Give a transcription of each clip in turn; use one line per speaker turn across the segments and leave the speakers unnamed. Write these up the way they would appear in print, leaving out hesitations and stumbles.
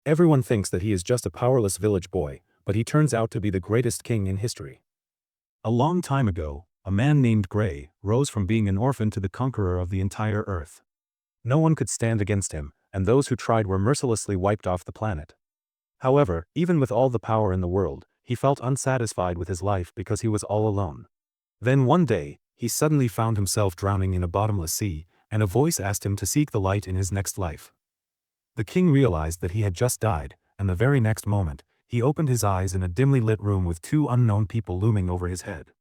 Everyone thinks that he is just a powerless village boy, but he turns out to be the greatest king in history. A long time ago, a man named Gray rose from being an orphan to the conqueror of the entire earth. No one could stand against him, and those who tried were mercilessly wiped off the planet. However, even with all the power in the world, he felt unsatisfied with his life because he was all alone. Then one day, he suddenly found himself drowning in a bottomless sea, and a voice asked him to seek the light in his next life. The king realized that he had just died, and the very next moment, he opened his eyes in a dimly lit room with two unknown people looming over his head.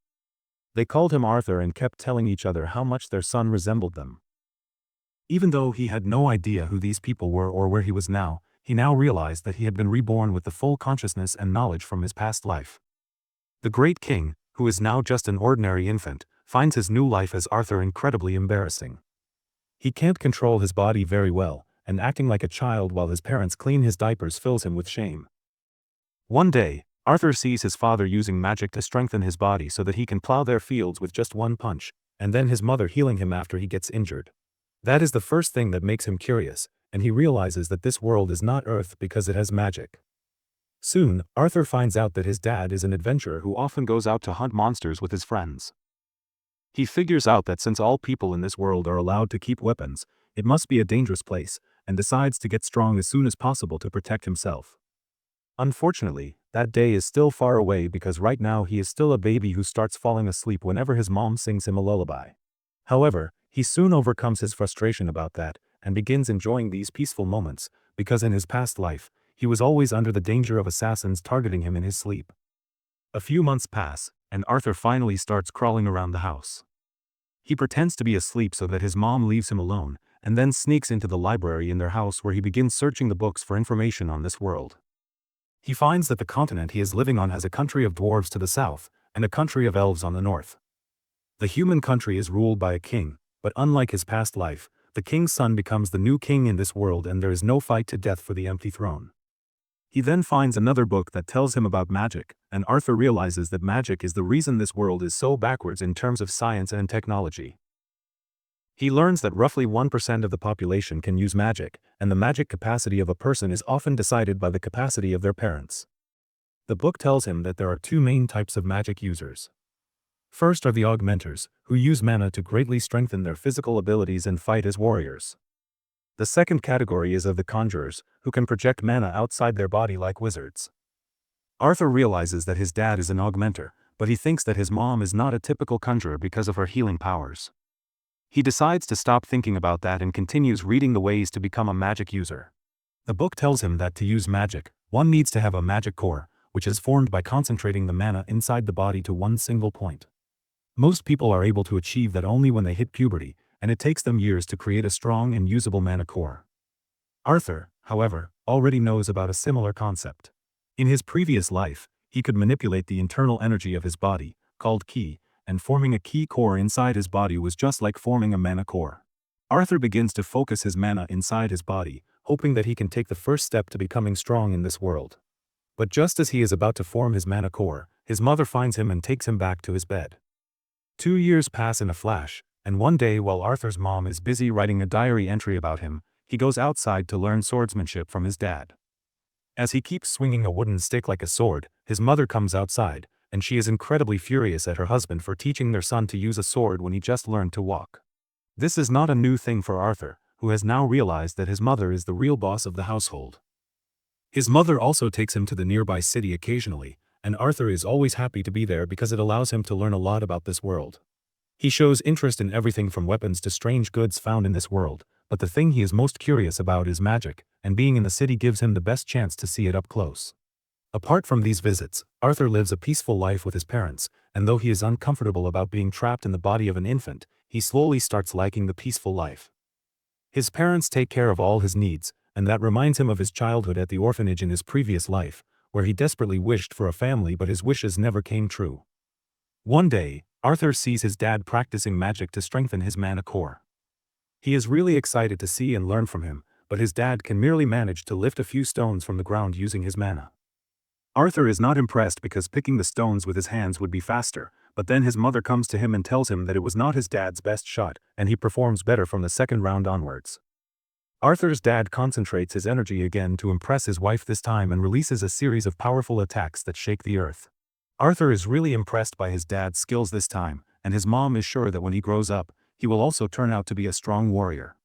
They called him Arthur and kept telling each other how much their son resembled them. Even though he had no idea who these people were or where he was now, he now realized that he had been reborn with the full consciousness and knowledge from his past life. The great king, who is now just an ordinary infant, finds his new life as Arthur incredibly embarrassing. He can't control his body very well, and acting like a child while his parents clean his diapers fills him with shame. One day, Arthur sees his father using magic to strengthen his body so that he can plow their fields with just one punch, and then his mother healing him after he gets injured. That is the first thing that makes him curious, and he realizes that this world is not Earth because it has magic. Soon, Arthur finds out that his dad is an adventurer who often goes out to hunt monsters with his friends. He figures out that since all people in this world are allowed to keep weapons, it must be a dangerous place, and decides to get strong as soon as possible to protect himself. Unfortunately, that day is still far away because right now he is still a baby who starts falling asleep whenever his mom sings him a lullaby. However, he soon overcomes his frustration about that, and begins enjoying these peaceful moments, because in his past life, he was always under the danger of assassins targeting him in his sleep. A few months pass, and Arthur finally starts crawling around the house. He pretends to be asleep so that his mom leaves him alone, and then sneaks into the library in their house where he begins searching the books for information on this world. He finds that the continent he is living on has a country of dwarves to the south, and a country of elves on the north. The human country is ruled by a king, but unlike his past life, the king's son becomes the new king in this world and there is no fight to death for the empty throne. He then finds another book that tells him about magic, and Arthur realizes that magic is the reason this world is so backwards in terms of science and technology. He learns that roughly 1% of the population can use magic, and the magic capacity of a person is often decided by the capacity of their parents. The book tells him that there are two main types of magic users. First are the augmenters, who use mana to greatly strengthen their physical abilities and fight as warriors. The second category is of the conjurers, who can project mana outside their body like wizards. Arthur realizes that his dad is an augmenter, but he thinks that his mom is not a typical conjurer because of her healing powers. He decides to stop thinking about that and continues reading the ways to become a magic user. The book tells him that to use magic, one needs to have a magic core, which is formed by concentrating the mana inside the body to one single point. Most people are able to achieve that only when they hit puberty, and it takes them years to create a strong and usable mana core. Arthur, however, already knows about a similar concept. In his previous life, he could manipulate the internal energy of his body, called ki, and forming a ki core inside his body was just like forming a mana core. Arthur begins to focus his mana inside his body, hoping that he can take the first step to becoming strong in this world. But just as he is about to form his mana core, his mother finds him and takes him back to his bed. 2 years pass in a flash, and one day while Arthur's mom is busy writing a diary entry about him, he goes outside to learn swordsmanship from his dad. As he keeps swinging a wooden stick like a sword, his mother comes outside, and she is incredibly furious at her husband for teaching their son to use a sword when he just learned to walk. This is not a new thing for Arthur, who has now realized that his mother is the real boss of the household. His mother also takes him to the nearby city occasionally, and Arthur is always happy to be there because it allows him to learn a lot about this world. He shows interest in everything from weapons to strange goods found in this world, but the thing he is most curious about is magic, and being in the city gives him the best chance to see it up close. Apart from these visits, Arthur lives a peaceful life with his parents, and though he is uncomfortable about being trapped in the body of an infant, he slowly starts liking the peaceful life. His parents take care of all his needs, and that reminds him of his childhood at the orphanage in his previous life, where he desperately wished for a family but his wishes never came true. One day, Arthur sees his dad practicing magic to strengthen his mana core. He is really excited to see and learn from him, but his dad can merely manage to lift a few stones from the ground using his mana. Arthur is not impressed because picking the stones with his hands would be faster, but then his mother comes to him and tells him that it was not his dad's best shot, and he performs better from the second round onwards. Arthur's dad concentrates his energy again to impress his wife this time and releases a series of powerful attacks that shake the earth. Arthur is really impressed by his dad's skills this time, and his mom is sure that when he grows up, he will also turn out to be a strong warrior.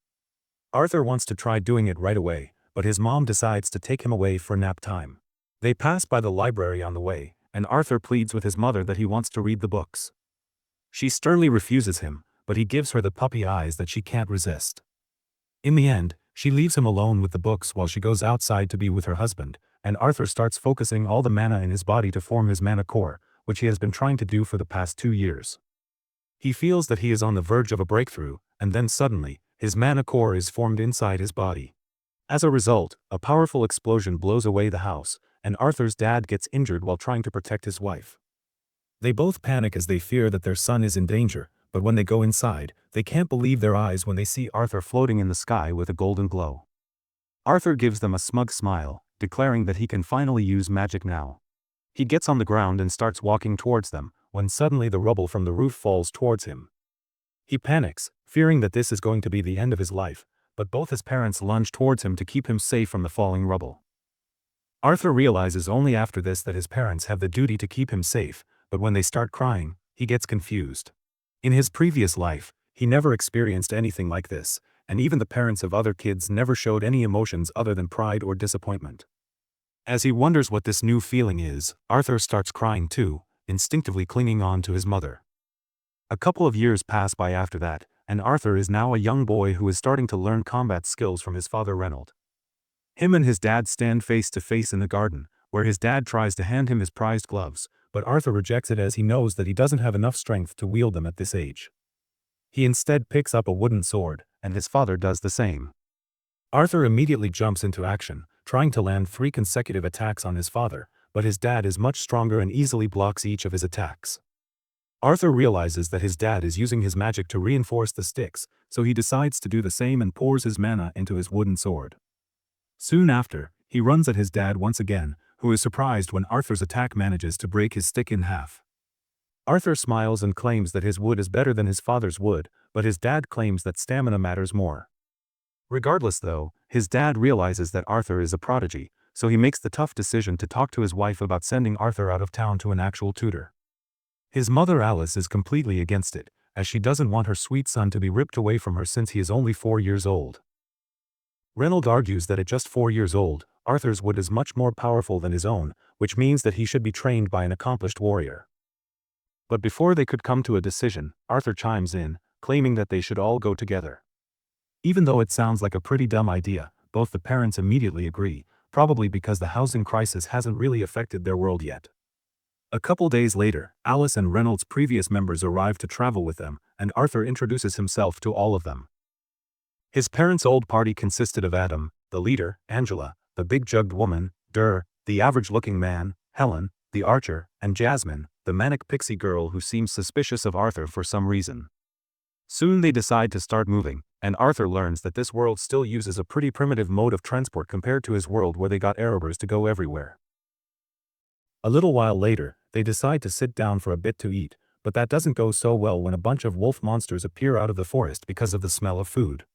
Arthur wants to try doing it right away, but his mom decides to take him away for nap time. They pass by the library on the way, and Arthur pleads with his mother that he wants to read the books. She sternly refuses him, but he gives her the puppy eyes that she can't resist. In the end, she leaves him alone with the books while she goes outside to be with her husband, and Arthur starts focusing all the mana in his body to form his mana core, which he has been trying to do for the past 2 years. He feels that he is on the verge of a breakthrough, and then suddenly, his mana core is formed inside his body. As a result, a powerful explosion blows away the house, and Arthur's dad gets injured while trying to protect his wife. They both panic as they fear that their son is in danger, but when they go inside, they can't believe their eyes when they see Arthur floating in the sky with a golden glow. Arthur gives them a smug smile, declaring that he can finally use magic now. He gets on the ground and starts walking towards them, when suddenly the rubble from the roof falls towards him. He panics, fearing that this is going to be the end of his life, but both his parents lunge towards him to keep him safe from the falling rubble. Arthur realizes only after this that his parents have the duty to keep him safe, but when they start crying, he gets confused. In his previous life, he never experienced anything like this, and even the parents of other kids never showed any emotions other than pride or disappointment. As he wonders what this new feeling is, Arthur starts crying too, instinctively clinging on to his mother. A couple of years pass by after that, and Arthur is now a young boy who is starting to learn combat skills from his father Reynold. Him and his dad stand face to face in the garden, where his dad tries to hand him his prized gloves, but Arthur rejects it as he knows that he doesn't have enough strength to wield them at this age. He instead picks up a wooden sword, and his father does the same. Arthur immediately jumps into action, trying to land 3 consecutive attacks on his father, but his dad is much stronger and easily blocks each of his attacks. Arthur realizes that his dad is using his magic to reinforce the sticks, so he decides to do the same and pours his mana into his wooden sword. Soon after, he runs at his dad once again, who is surprised when Arthur's attack manages to break his stick in half. Arthur smiles and claims that his wood is better than his father's wood, but his dad claims that stamina matters more. Regardless though, his dad realizes that Arthur is a prodigy, so he makes the tough decision to talk to his wife about sending Arthur out of town to an actual tutor. His mother Alice is completely against it, as she doesn't want her sweet son to be ripped away from her since he is only 4 years old. Reynold argues that at just 4 years old, Arthur's wood is much more powerful than his own, which means that he should be trained by an accomplished warrior. But before they could come to a decision, Arthur chimes in, claiming that they should all go together. Even though it sounds like a pretty dumb idea, both the parents immediately agree, probably because the housing crisis hasn't really affected their world yet. A couple days later, Alice and Reynold's previous members arrive to travel with them, and Arthur introduces himself to all of them. His parents' old party consisted of Adam, the leader, Angela, the big-jugged woman, Dur, the average-looking man, Helen, the archer, and Jasmine, the manic pixie girl who seems suspicious of Arthur for some reason. Soon they decide to start moving, and Arthur learns that this world still uses a pretty primitive mode of transport compared to his world where they got Erebers to go everywhere. A little while later, they decide to sit down for a bit to eat, but that doesn't go so well when a bunch of wolf monsters appear out of the forest because of the smell of food.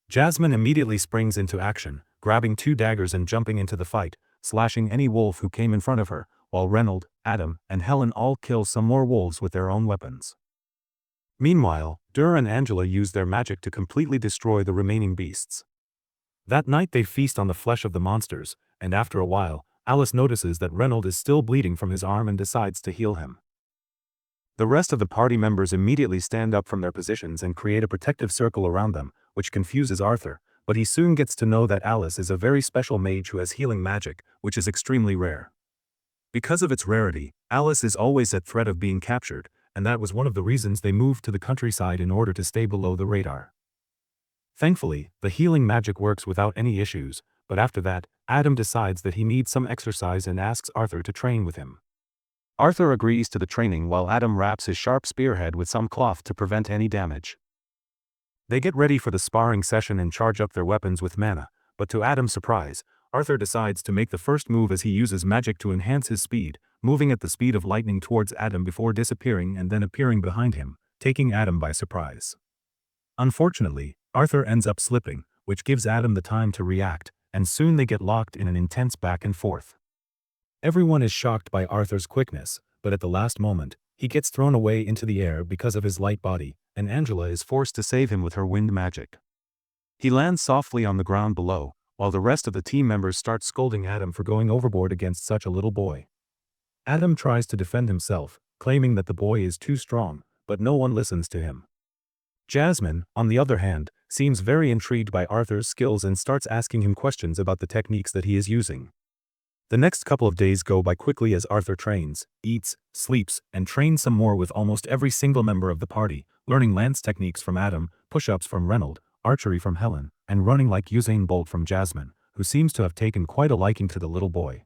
Jasmine immediately springs into action, grabbing 2 daggers and jumping into the fight, slashing any wolf who came in front of her, while Reynold, Adam, and Helen all kill some more wolves with their own weapons. Meanwhile, Dur and Angela use their magic to completely destroy the remaining beasts. That night they feast on the flesh of the monsters, and after a while, Alice notices that Reynold is still bleeding from his arm and decides to heal him. The rest of the party members immediately stand up from their positions and create a protective circle around them, which confuses Arthur, but he soon gets to know that Alice is a very special mage who has healing magic, which is extremely rare. Because of its rarity, Alice is always at threat of being captured, and that was one of the reasons they moved to the countryside in order to stay below the radar. Thankfully, the healing magic works without any issues, but after that, Adam decides that he needs some exercise and asks Arthur to train with him. Arthur agrees to the training while Adam wraps his sharp spearhead with some cloth to prevent any damage. They get ready for the sparring session and charge up their weapons with mana, but to Adam's surprise, Arthur decides to make the first move as he uses magic to enhance his speed, moving at the speed of lightning towards Adam before disappearing and then appearing behind him, taking Adam by surprise. Unfortunately, Arthur ends up slipping, which gives Adam the time to react, and soon they get locked in an intense back and forth. Everyone is shocked by Arthur's quickness, but at the last moment, he gets thrown away into the air because of his light body, and Angela is forced to save him with her wind magic. He lands softly on the ground below, while the rest of the team members start scolding Adam for going overboard against such a little boy. Adam tries to defend himself, claiming that the boy is too strong, but no one listens to him. Jasmine, on the other hand, seems very intrigued by Arthur's skills and starts asking him questions about the techniques that he is using. The next couple of days go by quickly as Arthur trains, eats, sleeps, and trains some more with almost every single member of the party, learning lance techniques from Adam, push-ups from Reynold, archery from Helen, and running like Usain Bolt from Jasmine, who seems to have taken quite a liking to the little boy.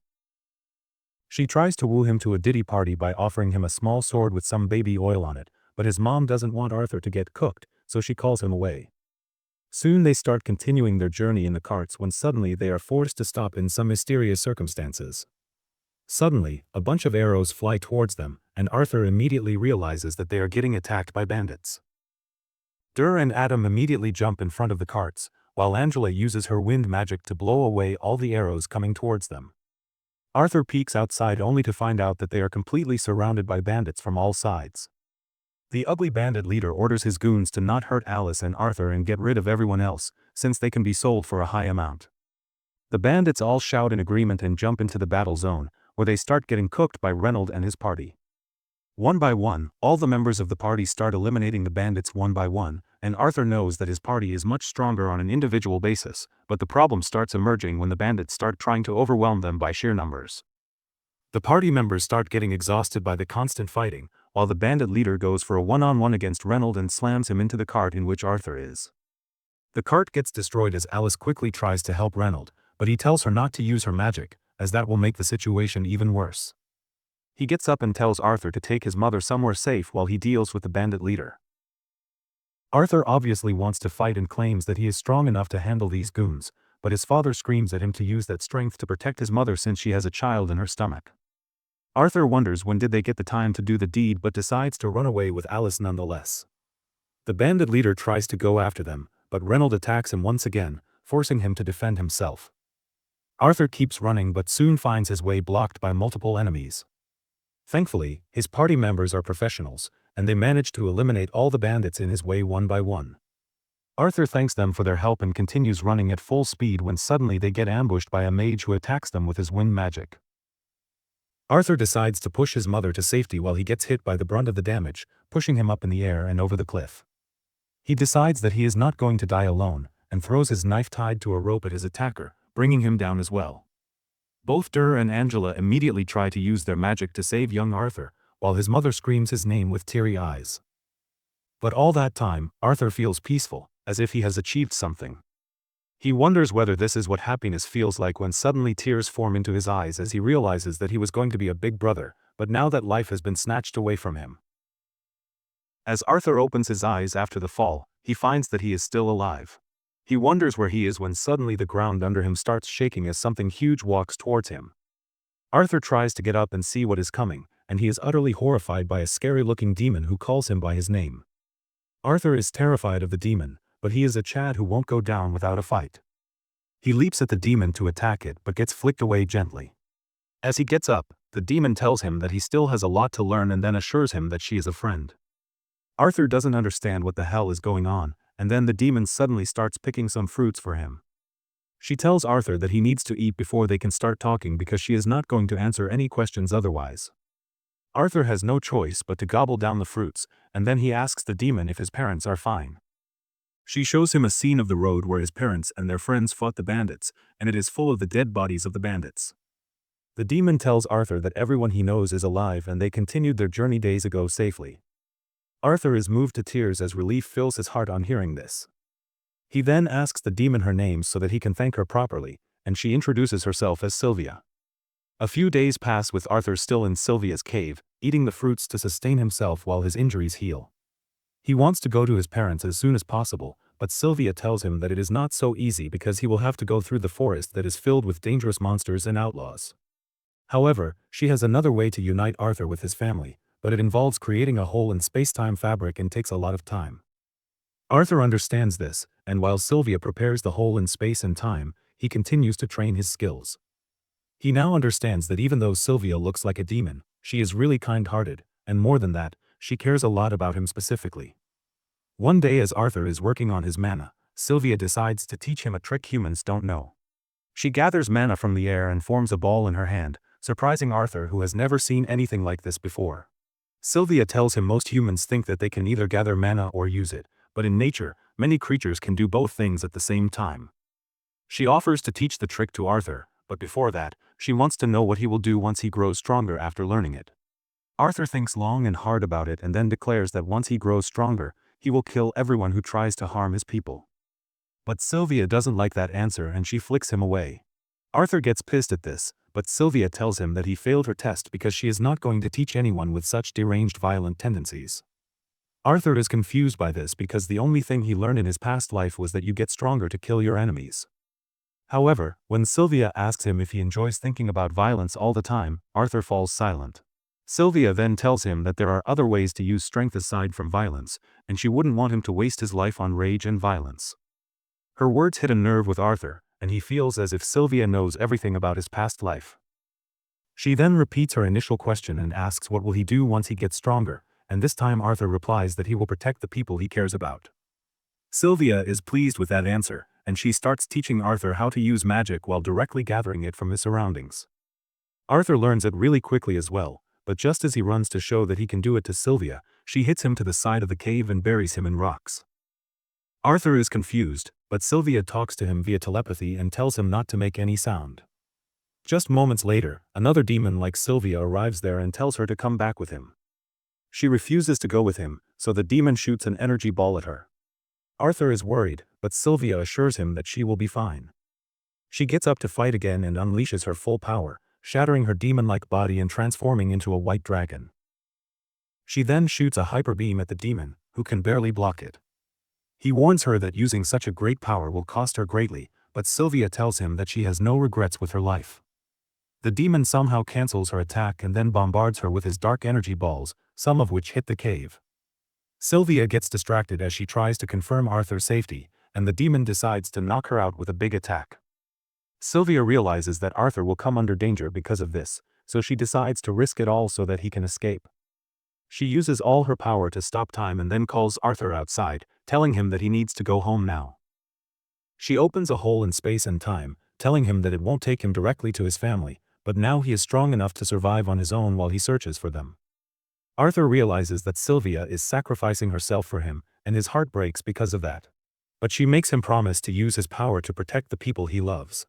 She tries to woo him to a ditty party by offering him a small sword with some baby oil on it, but his mom doesn't want Arthur to get cooked, so she calls him away. Soon they start continuing their journey in the carts when suddenly they are forced to stop in some mysterious circumstances. Suddenly, a bunch of arrows fly towards them, and Arthur immediately realizes that they are getting attacked by bandits. Dur and Adam immediately jump in front of the carts, while Angela uses her wind magic to blow away all the arrows coming towards them. Arthur peeks outside only to find out that they are completely surrounded by bandits from all sides. The ugly bandit leader orders his goons to not hurt Alice and Arthur and get rid of everyone else, since they can be sold for a high amount. The bandits all shout in agreement and jump into the battle zone, where they start getting cooked by Reynold and his party. One by one, all the members of the party start eliminating the bandits one by one, and Arthur knows that his party is much stronger on an individual basis, but the problem starts emerging when the bandits start trying to overwhelm them by sheer numbers. The party members start getting exhausted by the constant fighting, while the bandit leader goes for a one-on-one against Reynold and slams him into the cart in which Arthur is. The cart gets destroyed as Alice quickly tries to help Reynold, but he tells her not to use her magic, as that will make the situation even worse. He gets up and tells Arthur to take his mother somewhere safe while he deals with the bandit leader. Arthur obviously wants to fight and claims that he is strong enough to handle these goons, but his father screams at him to use that strength to protect his mother since she has a child in her stomach. Arthur wonders when did they get the time to do the deed but decides to run away with Alice nonetheless. The bandit leader tries to go after them, but Reynold attacks him once again, forcing him to defend himself. Arthur keeps running but soon finds his way blocked by multiple enemies. Thankfully, his party members are professionals, and they manage to eliminate all the bandits in his way one by one. Arthur thanks them for their help and continues running at full speed when suddenly they get ambushed by a mage who attacks them with his wind magic. Arthur decides to push his mother to safety while he gets hit by the brunt of the damage, pushing him up in the air and over the cliff. He decides that he is not going to die alone, and throws his knife tied to a rope at his attacker, bringing him down as well. Both Dur and Angela immediately try to use their magic to save young Arthur, while his mother screams his name with teary eyes. But all that time, Arthur feels peaceful, as if he has achieved something. He wonders whether this is what happiness feels like when suddenly tears form into his eyes as he realizes that he was going to be a big brother, but now that life has been snatched away from him. As Arthur opens his eyes after the fall, he finds that he is still alive. He wonders where he is when suddenly the ground under him starts shaking as something huge walks towards him. Arthur tries to get up and see what is coming, and he is utterly horrified by a scary-looking demon who calls him by his name. Arthur is terrified of the demon, but he is a Chad who won't go down without a fight. He leaps at the demon to attack it but gets flicked away gently. As he gets up, the demon tells him that he still has a lot to learn and then assures him that she is a friend. Arthur doesn't understand what the hell is going on, and then the demon suddenly starts picking some fruits for him. She tells Arthur that he needs to eat before they can start talking because she is not going to answer any questions otherwise. Arthur has no choice but to gobble down the fruits, and then he asks the demon if his parents are fine. She shows him a scene of the road where his parents and their friends fought the bandits, and it is full of the dead bodies of the bandits. The demon tells Arthur that everyone he knows is alive and they continued their journey days ago safely. Arthur is moved to tears as relief fills his heart on hearing this. He then asks the demon her name so that he can thank her properly, and she introduces herself as Sylvia. A few days pass with Arthur still in Sylvia's cave, eating the fruits to sustain himself while his injuries heal. He wants to go to his parents as soon as possible, but Sylvia tells him that it is not so easy because he will have to go through the forest that is filled with dangerous monsters and outlaws. However, she has another way to unite Arthur with his family, but it involves creating a hole in space-time fabric and takes a lot of time. Arthur understands this, and while Sylvia prepares the hole in space and time, he continues to train his skills. He now understands that even though Sylvia looks like a demon, she is really kind-hearted, and more than that, she cares a lot about him specifically. One day as Arthur is working on his mana, Sylvia decides to teach him a trick humans don't know. She gathers mana from the air and forms a ball in her hand, surprising Arthur, who has never seen anything like this before. Sylvia tells him most humans think that they can either gather mana or use it, but in nature, many creatures can do both things at the same time. She offers to teach the trick to Arthur, but before that, she wants to know what he will do once he grows stronger after learning it. Arthur thinks long and hard about it and then declares that once he grows stronger, he will kill everyone who tries to harm his people. But Sylvia doesn't like that answer and she flicks him away. Arthur gets pissed at this, but Sylvia tells him that he failed her test because she is not going to teach anyone with such deranged violent tendencies. Arthur is confused by this because the only thing he learned in his past life was that you get stronger to kill your enemies. However, when Sylvia asks him if he enjoys thinking about violence all the time, Arthur falls silent. Sylvia then tells him that there are other ways to use strength aside from violence, and she wouldn't want him to waste his life on rage and violence. Her words hit a nerve with Arthur, and he feels as if Sylvia knows everything about his past life. She then repeats her initial question and asks what will he do once he gets stronger, and this time Arthur replies that he will protect the people he cares about. Sylvia is pleased with that answer, and she starts teaching Arthur how to use magic while directly gathering it from his surroundings. Arthur learns it really quickly as well, but just as he runs to show that he can do it to Sylvia, she hits him to the side of the cave and buries him in rocks. Arthur is confused, but Sylvia talks to him via telepathy and tells him not to make any sound. Just moments later, another demon like Sylvia arrives there and tells her to come back with him. She refuses to go with him, so the demon shoots an energy ball at her. Arthur is worried, but Sylvia assures him that she will be fine. She gets up to fight again and unleashes her full power, shattering her demon-like body and transforming into a white dragon. She then shoots a hyper beam at the demon, who can barely block it. He warns her that using such a great power will cost her greatly, but Sylvia tells him that she has no regrets with her life. The demon somehow cancels her attack and then bombards her with his dark energy balls, some of which hit the cave. Sylvia gets distracted as she tries to confirm Arthur's safety, and the demon decides to knock her out with a big attack. Sylvia realizes that Arthur will come under danger because of this, so she decides to risk it all so that he can escape. She uses all her power to stop time and then calls Arthur outside, telling him that he needs to go home now. She opens a hole in space and time, telling him that it won't take him directly to his family, but now he is strong enough to survive on his own while he searches for them. Arthur realizes that Sylvia is sacrificing herself for him, and his heart breaks because of that. But she makes him promise to use his power to protect the people he loves.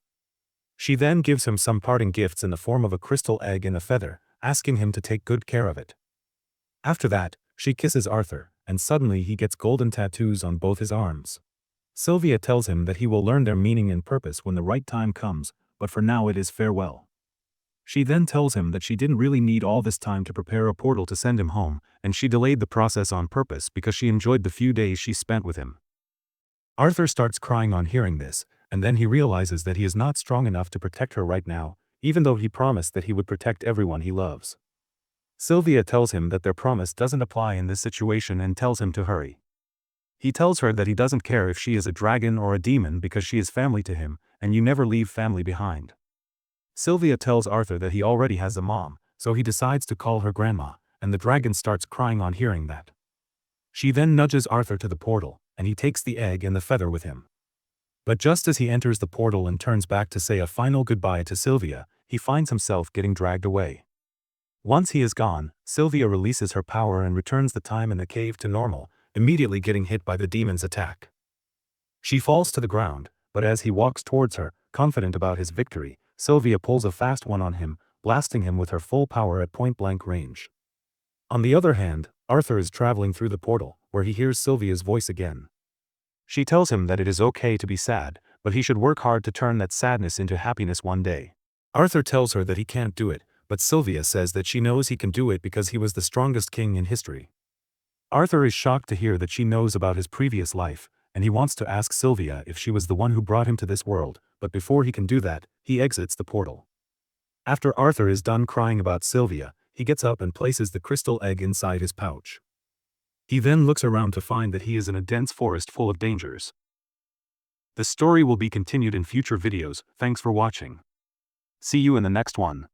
She then gives him some parting gifts in the form of a crystal egg and a feather, asking him to take good care of it. After that, she kisses Arthur, and suddenly he gets golden tattoos on both his arms. Sylvia tells him that he will learn their meaning and purpose when the right time comes, but for now it is farewell. She then tells him that she didn't really need all this time to prepare a portal to send him home, and she delayed the process on purpose because she enjoyed the few days she spent with him. Arthur starts crying on hearing this, and then he realizes that he is not strong enough to protect her right now, even though he promised that he would protect everyone he loves. Sylvia tells him that their promise doesn't apply in this situation and tells him to hurry. He tells her that he doesn't care if she is a dragon or a demon because she is family to him, and you never leave family behind. Sylvia tells Arthur that he already has a mom, so he decides to call her grandma, and the dragon starts crying on hearing that. She then nudges Arthur to the portal, and he takes the egg and the feather with him. But just as he enters the portal and turns back to say a final goodbye to Sylvia, he finds himself getting dragged away. Once he is gone, Sylvia releases her power and returns the time in the cave to normal, immediately getting hit by the demon's attack. She falls to the ground, but as he walks towards her, confident about his victory, Sylvia pulls a fast one on him, blasting him with her full power at point-blank range. On the other hand, Arthur is traveling through the portal, where he hears Sylvia's voice again. She tells him that it is okay to be sad, but he should work hard to turn that sadness into happiness one day. Arthur tells her that he can't do it, but Sylvia says that she knows he can do it because he was the strongest king in history. Arthur is shocked to hear that she knows about his previous life, and he wants to ask Sylvia if she was the one who brought him to this world, but before he can do that, he exits the portal. After Arthur is done crying about Sylvia, he gets up and places the crystal egg inside his pouch. He then looks around to find that he is in a dense forest full of dangers. The story will be continued in future videos. Thanks for watching. See you in the next one.